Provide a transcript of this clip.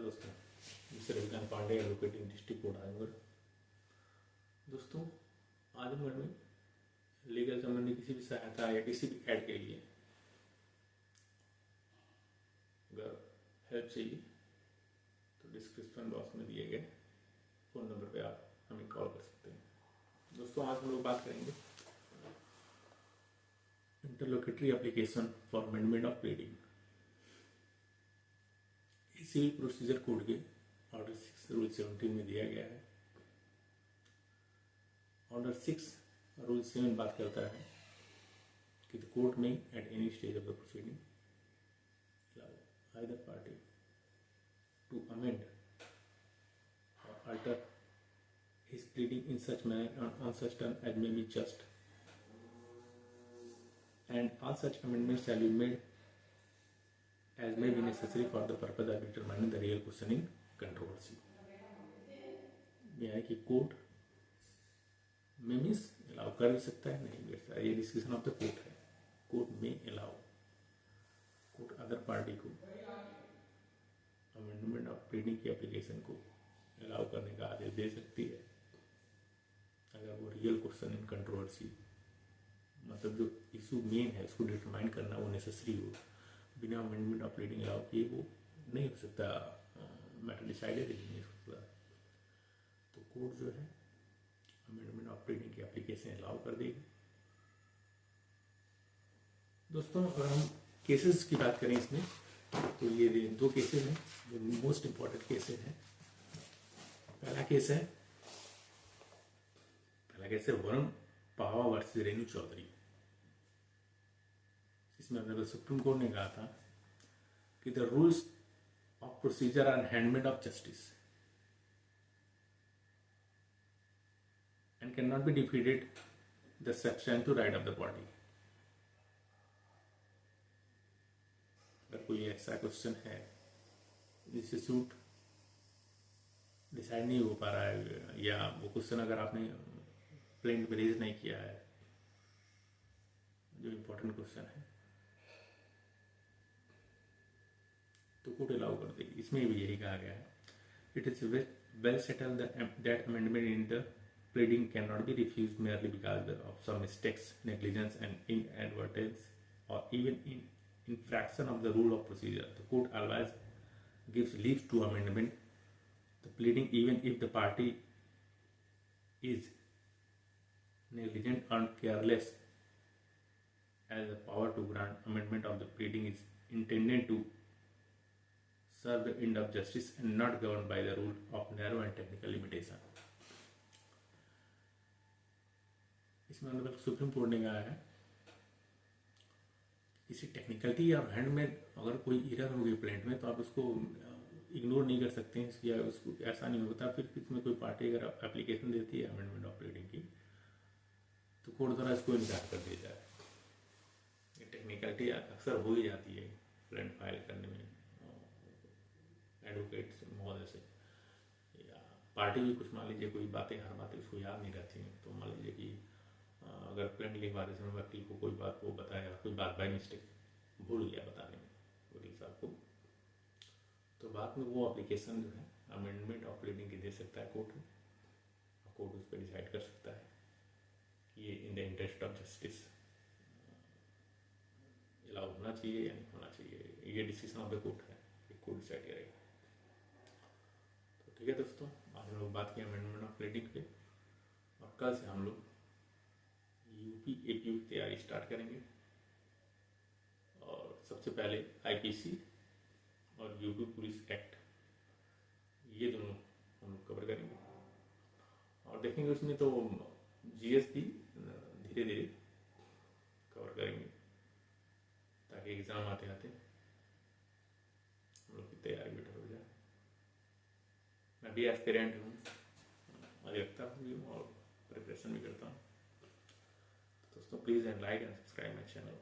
दोस्तों, mister Ravikant Pandey, advocate in district court Azamgarh. दोस्तों, आजमगढ़ में लीगल संबंधी किसी भी सहायता या किसी भी ऐड के लिए अगर हेल्प चाहिए तो डिस्क्रिप्शन बॉक्स में दिए गए फ़ोन नंबर पे आप हमें कॉल कर सकते हैं। दोस्तों, आज हम लोग बात करेंगे interlocutory application for amendment of pleading. Civil procedure code के ऑर्डर 6 रूल 17 में दिया गया है। ऑर्डर 6 रूल 7 बात करता है कि द कोर्ट में at any stage of the proceeding allow either party to amend or alter his pleading in such manner and on such terms as may be just, and all such amendments shall be made as may be necessary for the purpose of determining the real question in controversy। यह है कि court में means allow कर भी सकता है, नहीं भी कर सकता। ये डिस्कशन ऑफ द कोर्ट है। कोर्ट में अलाउ, कोर्ट अदर पार्टी को अमेंडमेंट ऑफ प्लीडिंग की एप्लीकेशन को अलाउ करने का आदेश दे सकती है अगर वो रियल क्वेश्चन इन कंट्रोवर्सी, मतलब जो इशू मेन है उसको डिटरमाइन करना वो नेसेसरी हो। बिना अमेंडमेंट ऑफ प्लीडिंग अलाउ किए वो नहीं हो सकता, मैटर डिसाइडेड नहीं हो सकता। तो कोर्ट जो है अमेंडमेंट ऑफ प्लीडिंग की एप्लीकेशन अलाउ कर देगी। दोस्तों, अगर हम केसेस की बात करें इसमें तो ये दो केसेस हैं जो मोस्ट इम्पॉर्टेंट केसेस हैं। पहला केस है वरुण पावा वर्सेस रेणु चौधरी। इसमें ऑनरेबल सुप्रीम कोर्ट ने कहा था कि the rules of procedure are handmaid of justice and cannot be defeated the substantive right of the party। अगर कोई ऐसा क्वेश्चन है जिससे सूट डिसाइड नहीं हो पा रहा है या वो क्वेश्चन अगर आपने प्लेंट में रेज नहीं किया है, जो इम्पोर्टेंट क्वेश्चन है, तो कोर्ट अलाउ कर देगी। इसमें भी यही कहा गया है, it is well settled that amendment in the pleading cannot be refused merely because of some mistakes, negligence and inadvertence or even infraction of the rule of procedure। The court always gives leave to amendment the pleading even if the party is negligent or careless, as the power to grant amendment of the pleading is intended to serve the end of justice and not governed by the rule of narrow and technical limitation। इसमें honourable supreme court ने कहा है किसी technicality या hand में अगर कोई error हो गई प्लेंट में तो आप उसको इग्नोर नहीं कर सकते हैं, या उसको ऐसा नहीं होता। फिर इसमें कोई पार्टी अगर एप्लीकेशन देती है अमेंडमेंट ऑफ प्लीडिंग की तो कोर्ट द्वारा इसको इनकार कर दिया जाए। ये टेक्निकलिटी अक्सर हो ही जाती है प्लेंट फाइल करने में एडवोकेट महोदय से, या पार्टी भी कुछ मान लीजिए कोई बातें हर बातें उसको याद नहीं रहती हैं, तो मान लीजिए कि अगर प्लेंट लिखवाते समय वकील को कोई बात वो बताया, कोई बात बाय मिस्टेक भूल गया बताने में वकील साहब को, तो बाद में वो एप्लीकेशन जो है अमेंडमेंट ऑफ प्लीडिंग की दे सकता है कोर्ट में, और कोर्ट उस पर डिसाइड कर सकता है कि ये in the interest of justice allow होना चाहिए या नहीं होना चाहिए। ये डिसीजन ऑफ द कोर्ट है, कोर्ट डिसाइड करेगा। तो ठीक है दोस्तों, आज हम लोग बात की अमेंडमेंट ऑफ प्लीडिंग पे, और कल से हम लोग यूपी एपीयू की तैयारी स्टार्ट करेंगे। और सबसे पहले आईपीसी और यूपी पुलिस एक्ट, ये दोनों हम लोग कवर करेंगे और देखेंगे उसमें तो जीएस भी धीरे धीरे कवर करेंगे ताकि एग्ज़ाम आते आते हम लोग की तैयारी बेटर हो जाए। मैं भी एस्पिरेंट हूँ, अधिकता भी हूँ और प्रिपरेशन भी करता हूँ। दोस्तों, please and like and subscribe my channel.